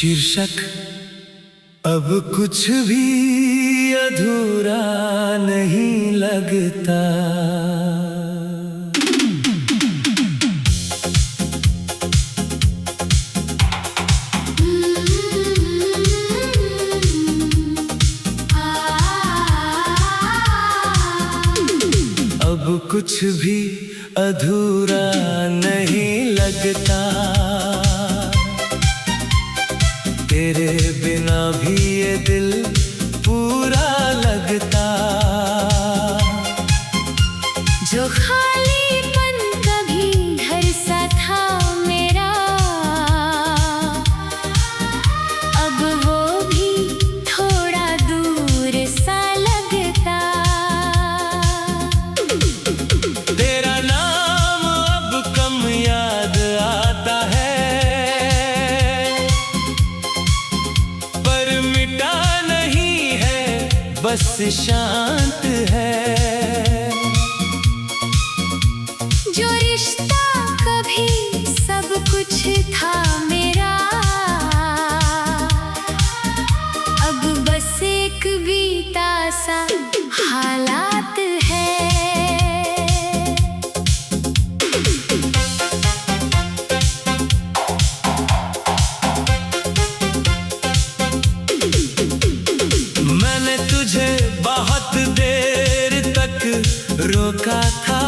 शीर्षक अब कुछ भी अधूरा नहीं लगता। अब कुछ भी अधूरा नहीं लगता, तेरे बिना भी ये दिल पूरा लगता। जो खालीपन कभी घर सा था मेरा, अब वो भी थोड़ा दूर सा लगता। तेरा नाम अब कम याद आता है, पर मिटा नहीं है, बस शांत है। जो रिश्ता कभी सब कुछ था मेरा, अब बस एक बीता सा हालात है। मैंने तुझे बहुत देर तक रोका था,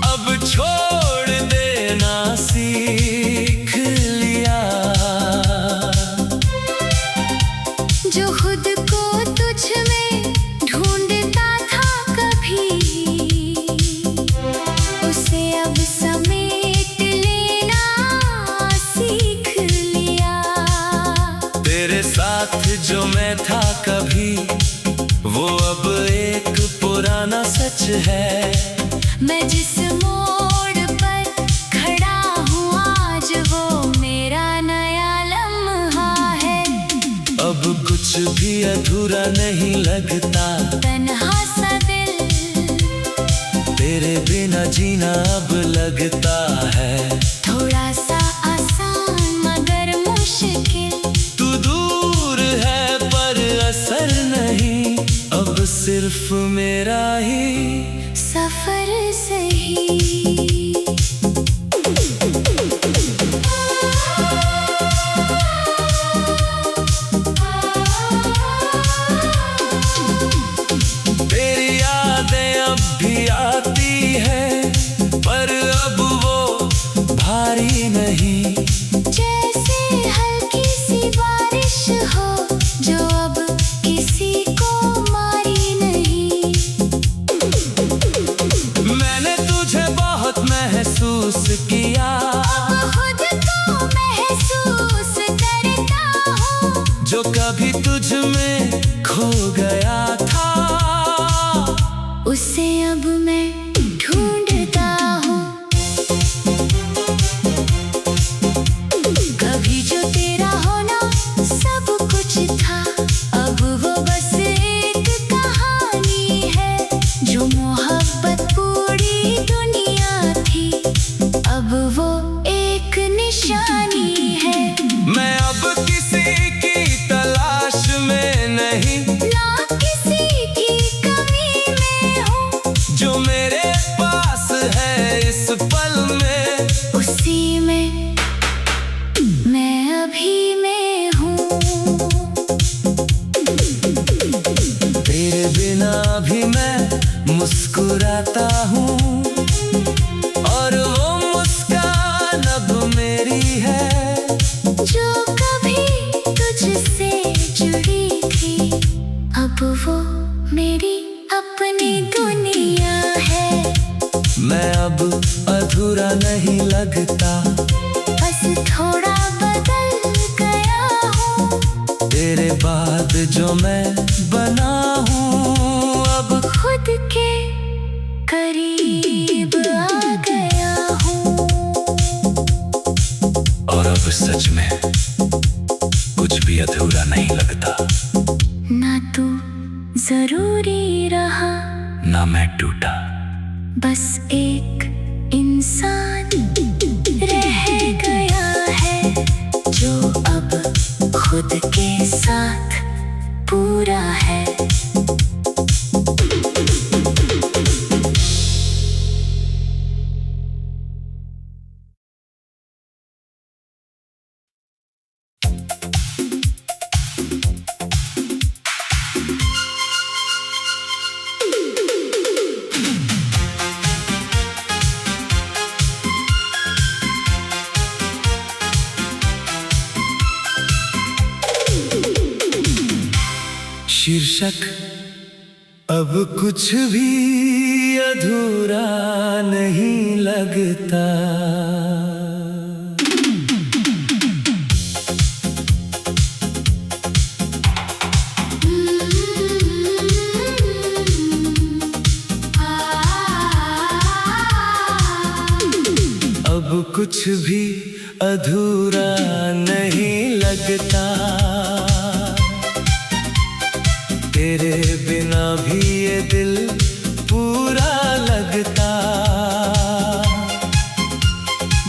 अब छोड़ देना सीख लिया। जो खुद को तुझ में ढूंढता था कभी, उसे अब समेट लेना सीख लिया। तेरे साथ जो मैं था कभी, वो अब एक पुराना सच है। मैं जिस मोड़ पर खड़ा हूँ आज, वो मेरा नया लम्हा है। अब कुछ भी अधूरा नहीं लगता, तन्हा सा दिल तेरे बिना जीना अब लगता है। थोड़ा सा आसान मगर मुश्किल, तू दूर है पर असर नहीं, अब सिर्फ मेरा ही सफर सही। तेरी यादें अब भी आती हैं, पर अब वो भारी नहीं। जैसे हल्की सी बारिश हो जो अब किसी को मारी नहीं। मैंने तुझे बहुत महसूस किया, अब खुद को महसूस करता हूँ। जो कभी तुझ में खो गया था, उसे अब मैं ढूंढता हूँ। कभी जो तेरा होना सब कुछ था, अब वो बस एक कहानी है। जो मोहब्बत पूरी दुनिया थी, अब वो एक निशानी है। मैं अब किसी की तलाश में नहीं, ना किसी की कमी में हूँ। जो मेरे पास है इस पल में, उसी में मैं अभी में हूँ। तेरे बिना भी मैं मुस्कुराता हूँ, और वो मुस्कान अब मेरी है। जो कभी तुझसे जुड़ी थी, अब वो मेरी अपनी दुनिया है। मैं अब अधूरा नहीं लगता, बस थोड़ा बदल गया हूँ। तेरे बाद जो मैं बना हूँ, अब खुद के करीब आ गया हूँ। और अब सच में कुछ भी अधूरा नहीं लगता। ना तू जरूरी रहा, ना मैं टूटा, बस एक इंसान रह गया है। खुद के साथ पूरा है। शीर्षक अब कुछ भी अधूरा नहीं लगता। अब कुछ भी अधूरा नहीं लगता। तेरे बिना भी ये दिल पूरा लगता।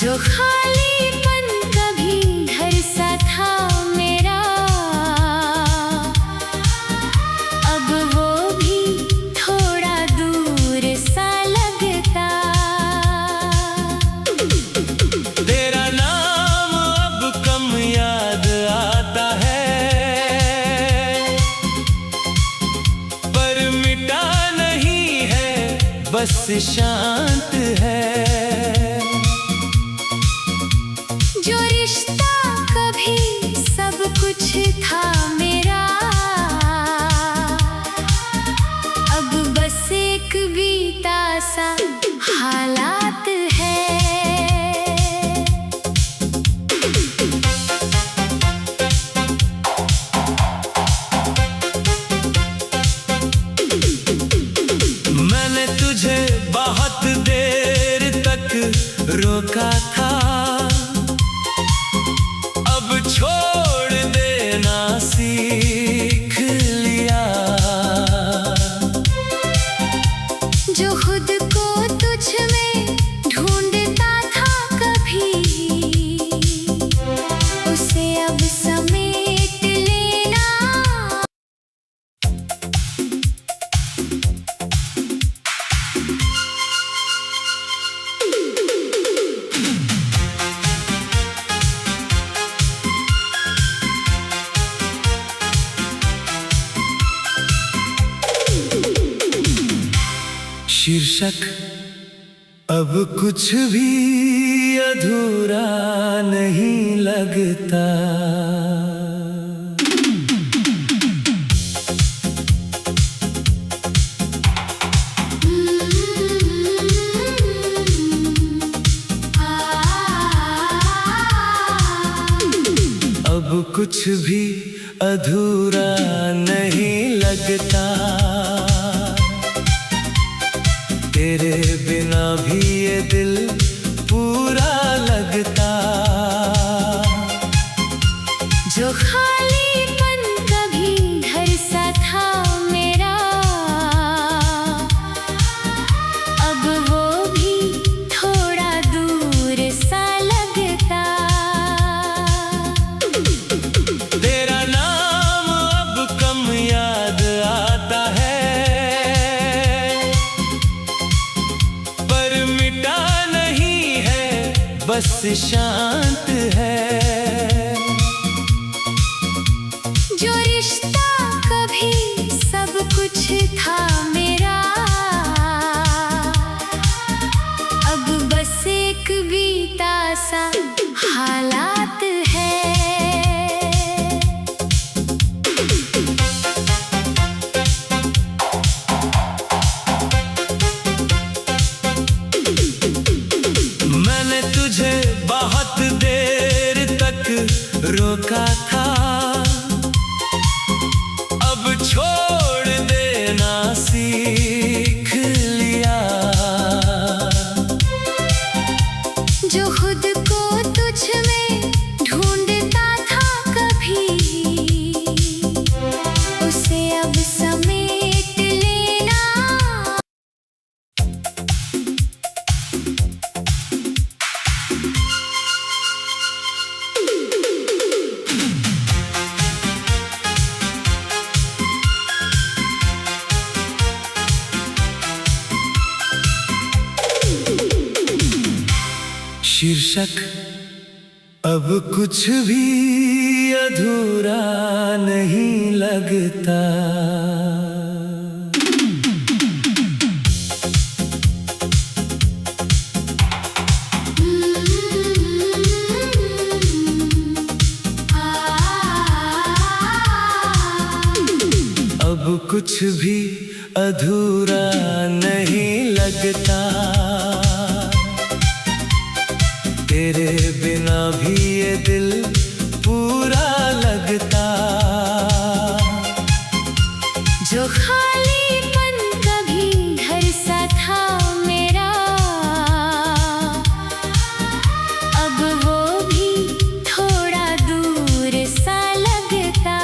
जो खालीपन कभी घर सा था मेरा, अब वो भी थोड़ा दूर सा लगता। तेरा नाम अब कम याद आता है, बस शांत है। जो रिश्ता कभी सब कुछ था मेरा, अब बस एक बीता सा हालात है। बहुत देर तक रोका था, अब छोड़ देना सीख लिया। जो खुद को तुझ में ढूंढता था कभी, उसे अब समेट लेना। शीर्षक अब कुछ भी अधूरा नहीं लगता। अब कुछ भी अधूरा नहीं लगता। तेरे बिना भी ये दिल पूरा लगता। जो खालीपन कभी घर सा था मेरा, अब वो भी थोड़ा दूर सा लगता। तेरा नाम अब कम याद आता है, बस शांत है। जो रिश्ता कभी सब कुछ था मेरा, अब बस एक बीता सा हालात है। बहुत देर तक रोका था, अब छोड़ देना सीख लिया। जो खुद को तुझ में ढूंढता था कभी, उसे अब समेट लेना। शीर्षक अब कुछ भी अधूरा नहीं लगता। अब कुछ भी अधूरा नहीं लगता, तेरे बिना भी ये दिल पूरा लगता। जो खालीपन कभी घर सा था मेरा, अब वो भी थोड़ा दूर सा लगता।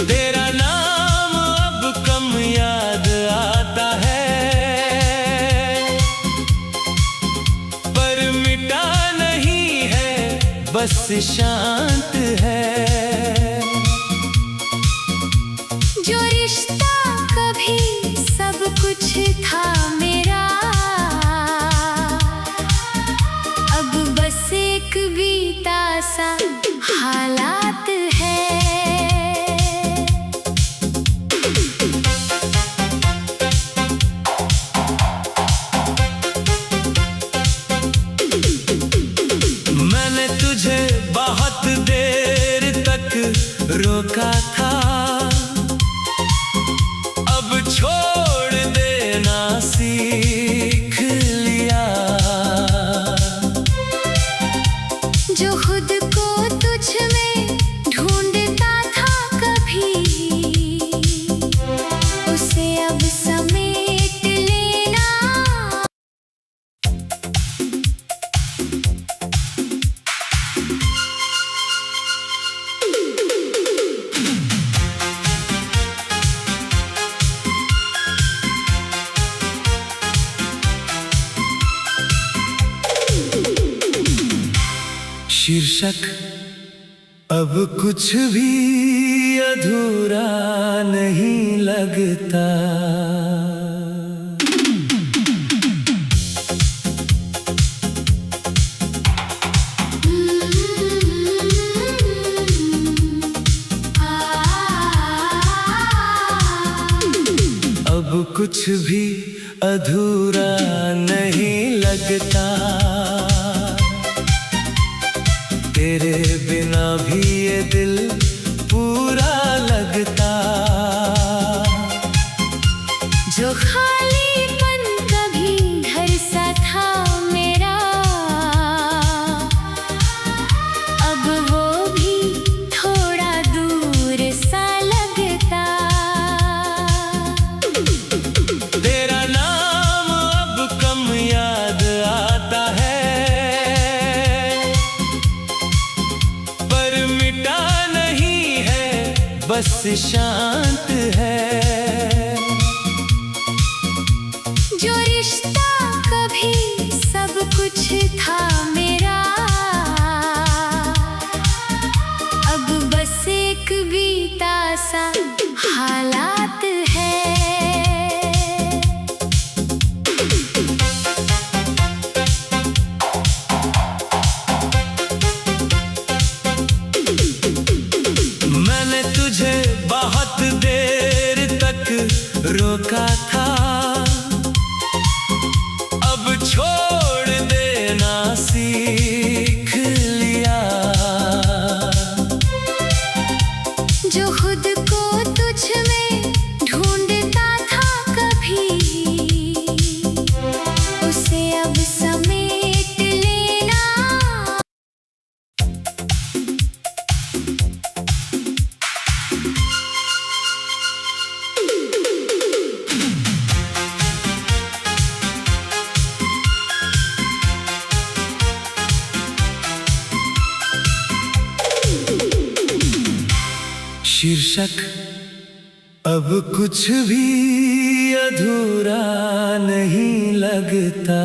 तेरा नाम अब कम याद आता है, पर मिटा नहीं है, बस शांत है। जो रिश्ता कभी सब कुछ था मेरा, अब बस एक बीता सा हालात है। मैंने तुझे बहुत देर तक रोका था, अब छोड़ देना सीख लिया। जो खुद को तुझ में ढूंढता था कभी, उसे अब समेट लेना। शीर्षक अब कुछ भी अधूरा नहीं लगता। अब कुछ भी अधूरा नहीं लगता, तेरे बिना भी ये दिल पूरा लगता। जो खालीपन कभी घर सा था मेरा, अब वो भी थोड़ा दूर सा लगता। तेरा नाम अब कम याद आता है, पर मिटा नहीं है, बस शांत है। जो रिश्ता कभी सब कुछ था मेरा, अब बस एक बीता सा हालात है। मैंने तुझे बहुत देर तक रोका था, अब छोड़ देना सीख लिया। जो खुद को तुझ में ढूंढता था कभी, उसे अब समेट लेना। शीर्षक अब कुछ भी अधूरा नहीं लगता।